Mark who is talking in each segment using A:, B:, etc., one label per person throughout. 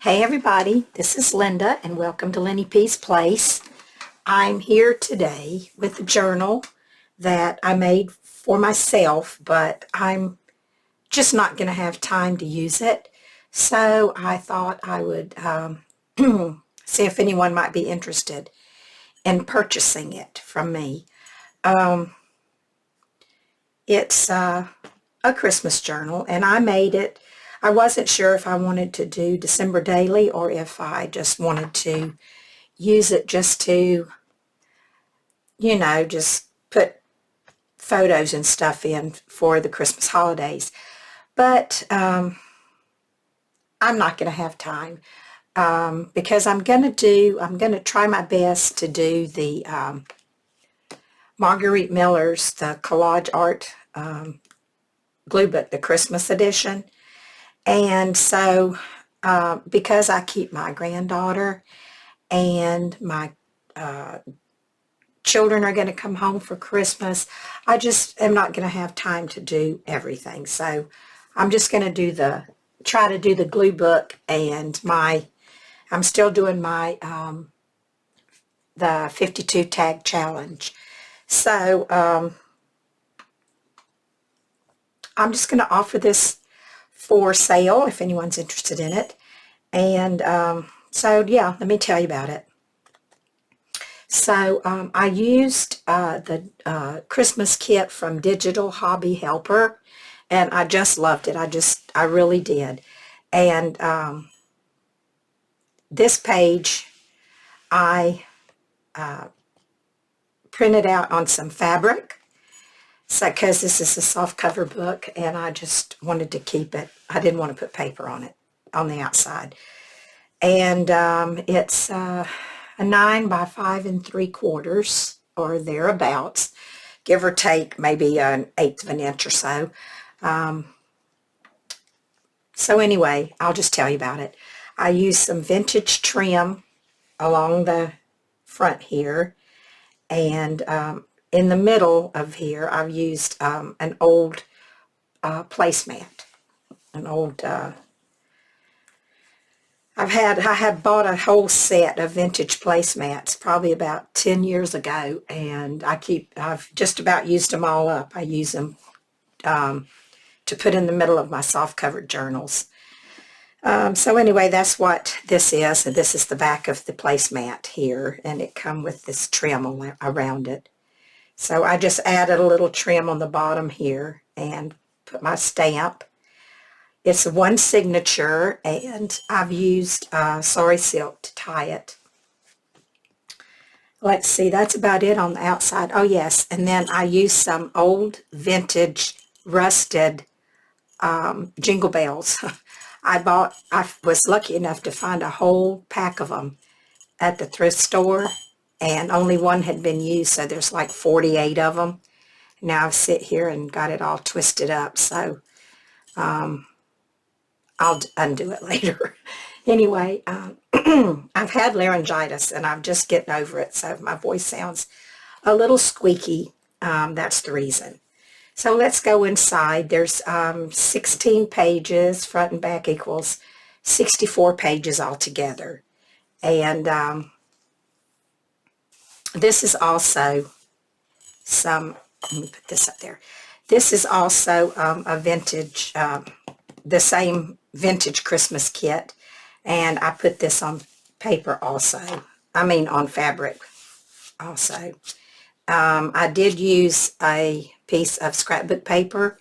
A: Hey everybody, this is Linda and welcome to Lenny P's Place. I'm here today with a journal that I made for myself, but I'm just not going to have time to use it. So I thought I would see if anyone might be interested in purchasing it from me. It's a Christmas journal and I made it. I wasn't sure if I wanted to do December daily or if I just wanted to use it just to, just put photos and stuff in for the Christmas holidays. But I'm not going to have time because I'm going to try my best to do the Marguerite Miller's, the collage art glue book, the Christmas edition. And so because I keep my granddaughter and my children are going to come home for Christmas, I just am not going to have time to do everything. So I'm just going to try to do the glue book, and I'm still doing my the 52 tag challenge. So I'm just going to offer this for sale if anyone's interested in it. And so yeah, let me tell you about it. So I used the Christmas kit from Digital Hobby Helper, and I just loved it. I really did. And this page I printed out on some fabric, so because this is a soft cover book, and I just wanted to keep it. I didn't want to put paper on it on the outside. And it's a 9 by 5 3/4 or thereabouts, give or take maybe an eighth of an inch or so. So anyway, I'll just tell you about it. I used some vintage trim along the front here, and in the middle of here I've used an old placemat, an old I had bought a whole set of vintage placemats probably about 10 years ago, and I've just about used them all up. I use them to put in the middle of my soft covered journals. So anyway, that's what this is, and this is the back of the placemat here, and it come with this trim around it. So I just added a little trim on the bottom here and put my stamp. It's one signature, and I've used sari silk to tie it. Let's see, that's about it on the outside. Oh yes, and then I used some old vintage rusted Jingle Bells. I was lucky enough to find a whole pack of them at the thrift store, and only one had been used, so there's like 48 of them. Now I've sit here and got it all twisted up, so I'll undo it later. Anyway, I've had laryngitis, and I'm just getting over it, so if my voice sounds a little squeaky, that's the reason. So let's go inside. There's 16 pages, front and back equals 64 pages altogether. And this is also let me put this up there. This is also a vintage, the same vintage Christmas kit. And I put this on paper also. I mean on fabric also. I did use a piece of scrapbook paper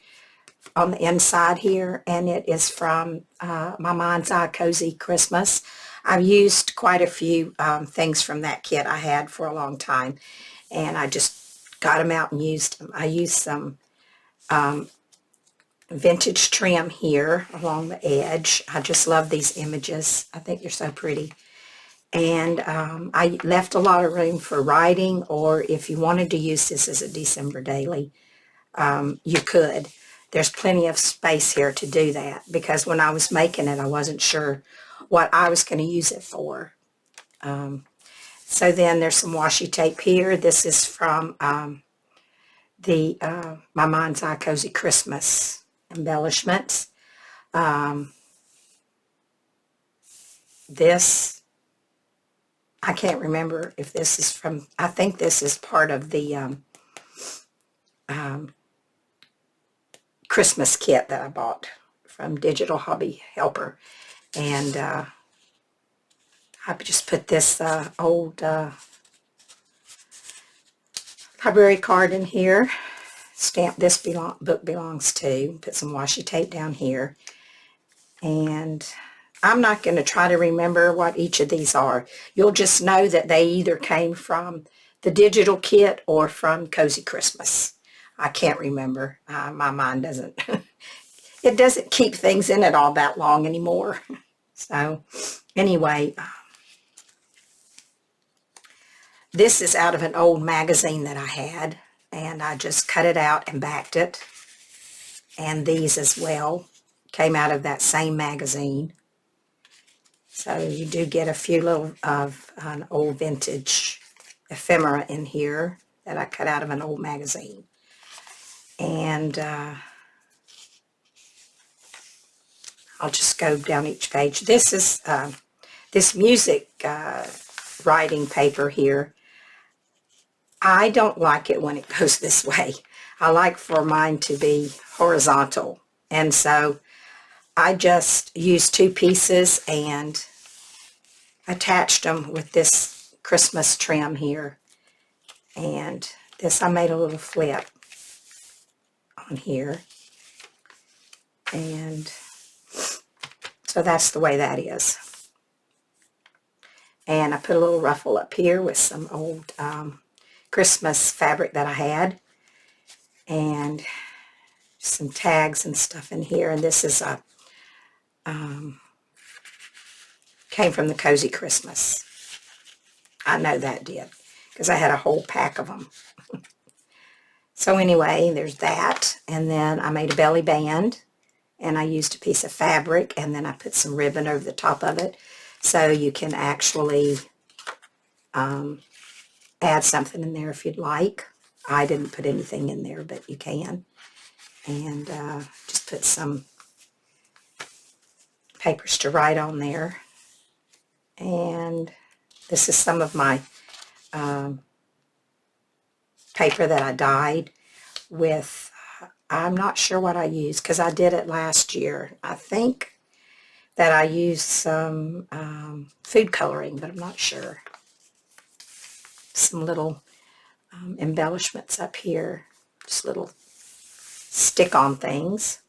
A: on the inside here, and it is from my Mind's Eye Cozy Christmas. I've used quite a few things from that kit I had for a long time, and I just got them out and used them. I used some vintage trim here along the edge. I just love these images. I think they're so pretty. And I left a lot of room for writing, or if you wanted to use this as a December daily, you could. There's plenty of space here to do that, because when I was making it, I wasn't sure what I was going to use it for. So then there's some washi tape here. This is from my Mind's Eye Cozy Christmas Embellishments. this, I can't remember if this is from, I think this is part of the Christmas kit that I bought from Digital Hobby Helper. And I just put this old library card in here. Stamp this book belongs to. Put some washi tape down here. And I'm not going to try to remember what each of these are. You'll just know that they either came from the digital kit or from Cozy Christmas. I can't remember. My mind doesn't, it doesn't keep things in it all that long anymore. So anyway, this is out of an old magazine that I had, and I just cut it out and backed it. And these as well came out of that same magazine. So you do get a few little of an old vintage ephemera in here that I cut out of an old magazine. And I'll just go down each page. This is this music writing paper here. I don't like it when it goes this way. I like for mine to be horizontal. And so I just used 2 pieces and attached them with this Christmas trim here. And this, I made a little flip on here. And so that's the way that is. And I put a little ruffle up here with some old Christmas fabric that I had. And some tags and stuff in here. And this is a came from the Cozy Christmas. I know that did, because I had a whole pack of them. So anyway, there's that. And then I made a belly band, and I used a piece of fabric, and then I put some ribbon over the top of it, so you can actually add something in there if you'd like. I didn't put anything in there, but you can. And just put some papers to write on there. And this is some of my paper that I dyed with, I'm not sure what I used because I did it last year. I think that I used some food coloring, but I'm not sure. Some little embellishments up here, just little stick-on things.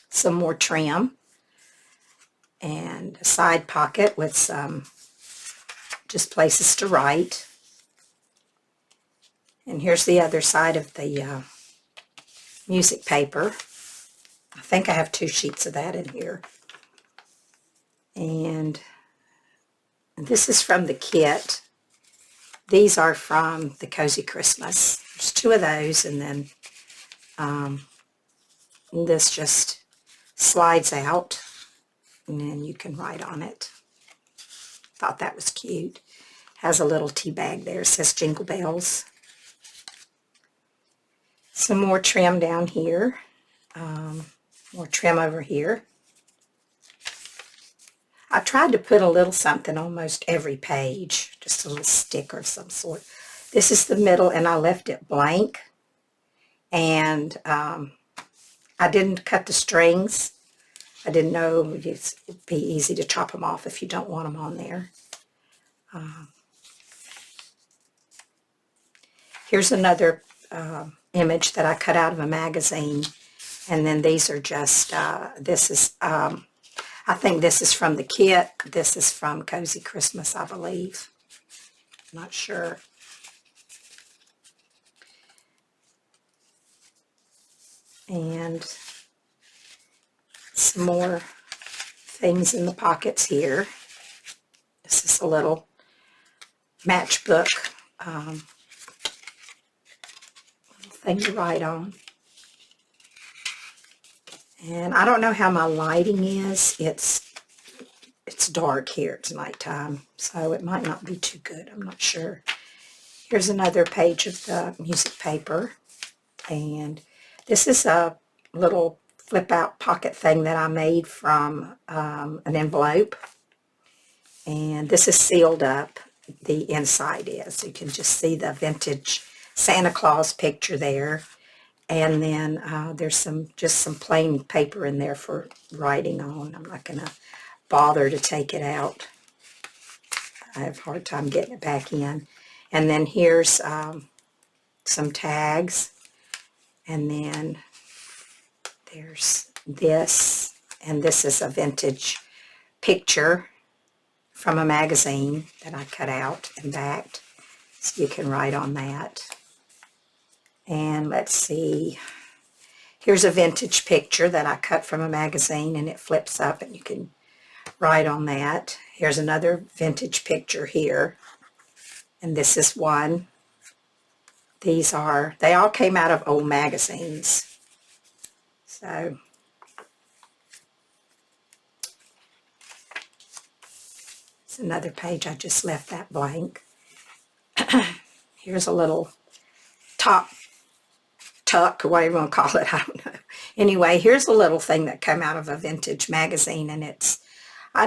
A: Some more trim. And a side pocket with some just places to write. And here's the other side of the music paper. I think I have 2 sheets of that in here. And this is from the kit. These are from the Cozy Christmas. There's 2 of those, and then this just slides out. And then you can write on it. Thought that was cute. Has a little tea bag there. It says Jingle Bells. Some more trim down here. More trim over here. I tried to put a little something on almost every page. Just a little sticker of some sort. This is the middle, and I left it blank. And I didn't cut the strings. I didn't know it'd be easy to chop them off if you don't want them on there. Here's another image that I cut out of a magazine. And then these are just, this is, I think this is from the kit. This is from Cozy Christmas, I believe. I'm not sure. And some more things in the pockets here. This is a little matchbook thing to write on. And I don't know how my lighting is. It's dark here. It's nighttime, so it might not be too good. I'm not sure. Here's another page of the music paper. And this is a little flip out pocket thing that I made from an envelope. And this is sealed up. The inside is. You can just see the vintage Santa Claus picture there. And then there's just some plain paper in there for writing on. I'm not going to bother to take it out. I have a hard time getting it back in. And then here's some tags. And then there's this. And this is a vintage picture from a magazine that I cut out and backed. So you can write on that. And let's see. Here's a vintage picture that I cut from a magazine, and it flips up and you can write on that. Here's another vintage picture here. And this is one. They all came out of old magazines. So, it's another page. I just left that blank. Here's a little top tuck, or whatever you want to call it, I don't know. Anyway, here's a little thing that came out of a vintage magazine, and I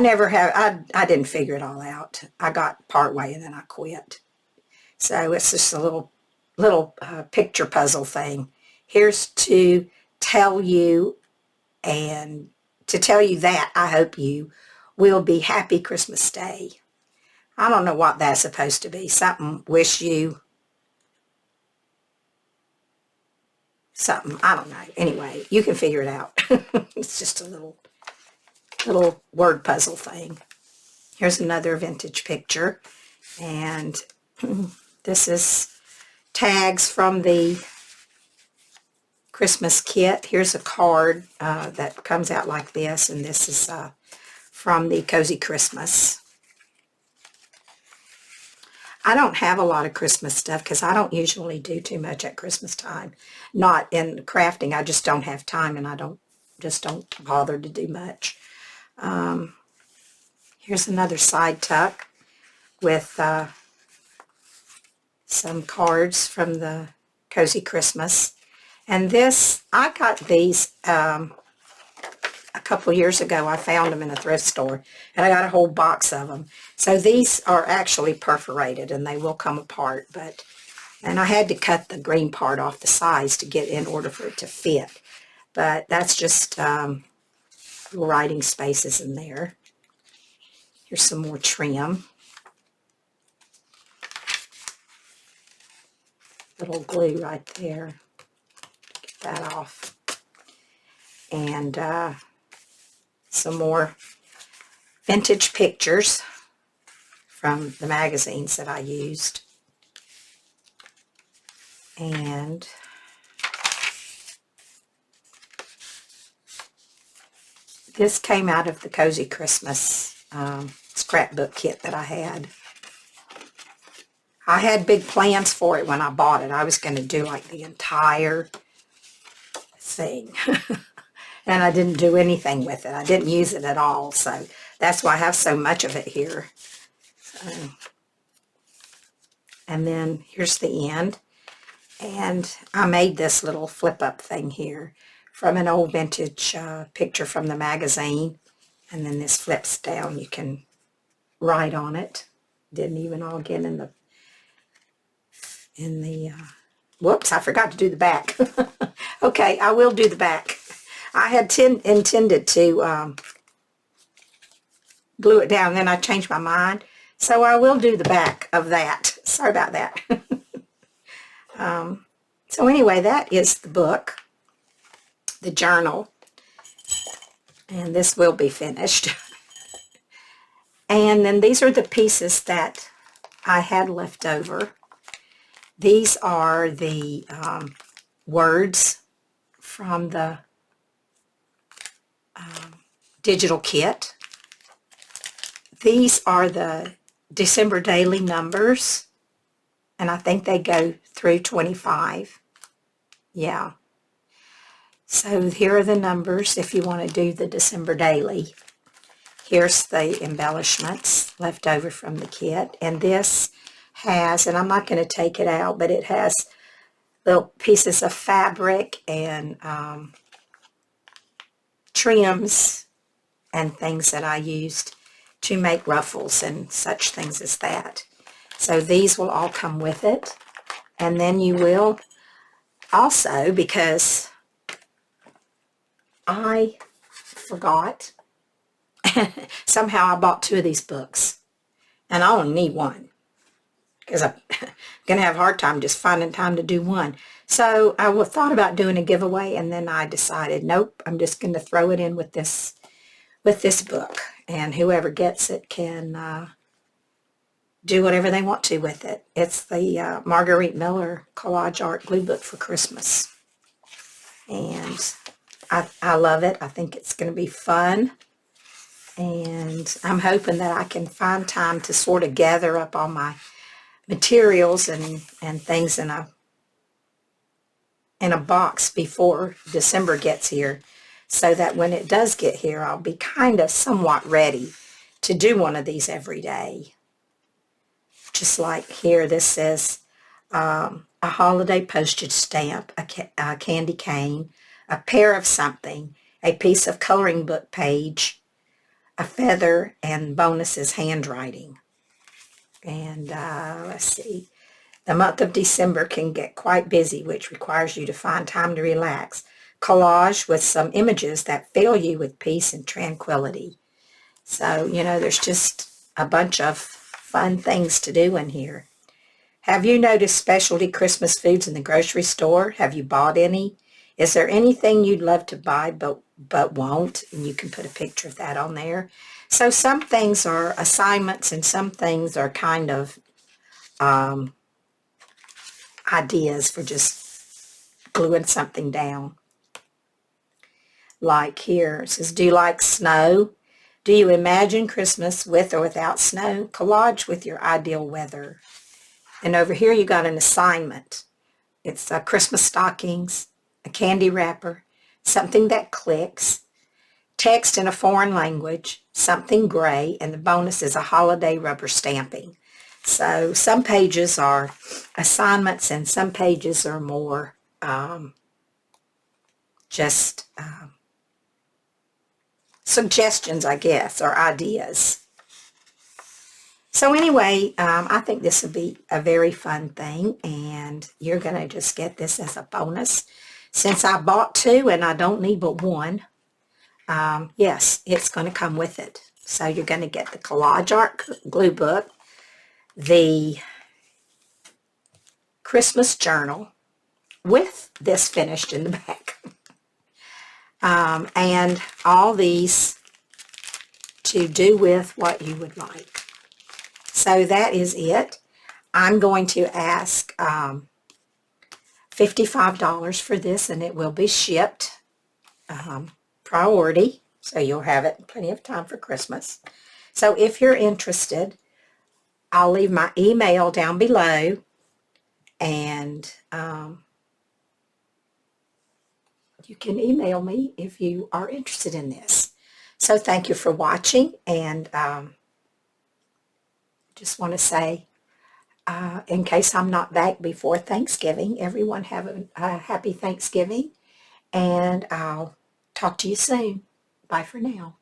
A: didn't figure it all out. I got part way and then I quit. So it's just a little picture puzzle thing. Here's to tell you that I hope you will be happy Christmas Day. I don't know what that's supposed to be. Something, wish you something, I don't know. Anyway, you can figure it out. It's just a little word puzzle thing. Here's another vintage picture, and this is tags from the Christmas kit. Here's a card that comes out like this, and this is from the Cozy Christmas. I don't have a lot of Christmas stuff because I don't usually do too much at Christmas time. Not in crafting. I just don't have time, and I just don't bother to do much. Here's another side tuck with some cards from the Cozy Christmas. And this, I got these a couple years ago. I found them in a thrift store, and I got a whole box of them. So these are actually perforated, and they will come apart. And I had to cut the green part off the sides to get in order for it to fit. But that's just writing spaces in there. Here's some more trim. Little glue right there. Get that off. And some more vintage pictures from the magazines that I used. And this came out of the Cozy Christmas scrapbook kit that I had. I had big plans for it when I bought it. I was going to do like the entire thing. And I didn't do anything with it. I didn't use it at all. So that's why I have so much of it here. So, and then here's the end. And I made this little flip-up thing here from an old vintage picture from the magazine. And then this flips down. You can write on it. Didn't even all get in the whoops, I forgot to do the back. Okay, I will do the back. I had intended to glue it down, then I changed my mind. So I will do the back of that. Sorry about that. So anyway, that is the book, the journal, and this will be finished. And then these are the pieces that I had left over. These are the words from the digital kit. These are the December daily numbers, and I think they go through 25. Yeah. So here are the numbers if you want to do the December daily. Here's the embellishments left over from the kit, and this has, and I'm not going to take it out, but it has little pieces of fabric and trims and things that I used to make ruffles and such things as that. So these will all come with it. And then you will also, because I forgot, somehow I bought 2 of these books. And I only need one, because I'm going to have a hard time just finding time to do one. So I thought about doing a giveaway, and then I decided, nope, I'm just going to throw it in with this book. And whoever gets it can do whatever they want to with it. It's the Marguerite Miller Collage Art Glue Book for Christmas. And I love it. I think it's going to be fun. And I'm hoping that I can find time to sort of gather up all my materials and things in a box before December gets here, so that when it does get here, I'll be kind of somewhat ready to do one of these every day. Just like here, this says a holiday postage stamp, a candy cane, a pair of something, a piece of coloring book page, a feather, and bonuses handwriting. And let's see. The month of December can get quite busy, which requires you to find time to relax. Collage with some images that fill you with peace and tranquility. So, you know, there's just a bunch of fun things to do in here. Have you noticed specialty Christmas foods in the grocery store? Have you bought any? Is there anything you'd love to buy but won't? And you can put a picture of that on there. So some things are assignments and some things are kind of ideas for just gluing something down. Like here, it says, do you like snow? Do you imagine Christmas with or without snow? Collage with your ideal weather. And over here you got an assignment. It's Christmas stockings, a candy wrapper, something that clicks, text in a foreign language, something gray, and the bonus is a holiday rubber stamping. So some pages are assignments and some pages are more just suggestions, I guess, or ideas. So anyway, I think this will be a very fun thing, and you're going to just get this as a bonus. Since I bought 2 and I don't need but 1, yes, it's going to come with it. So you're going to get the Collage Art Glue Book, the Christmas Journal, with this finished in the back, and all these to do with what you would like. So that is it. I'm going to ask $55 for this, and it will be shipped priority, so you'll have it plenty of time for Christmas. So if you're interested, I'll leave my email down below, and you can email me if you are interested in this. So thank you for watching, and just want to say, in case I'm not back before Thanksgiving, everyone have a happy Thanksgiving, and I'll talk to you soon. Bye for now.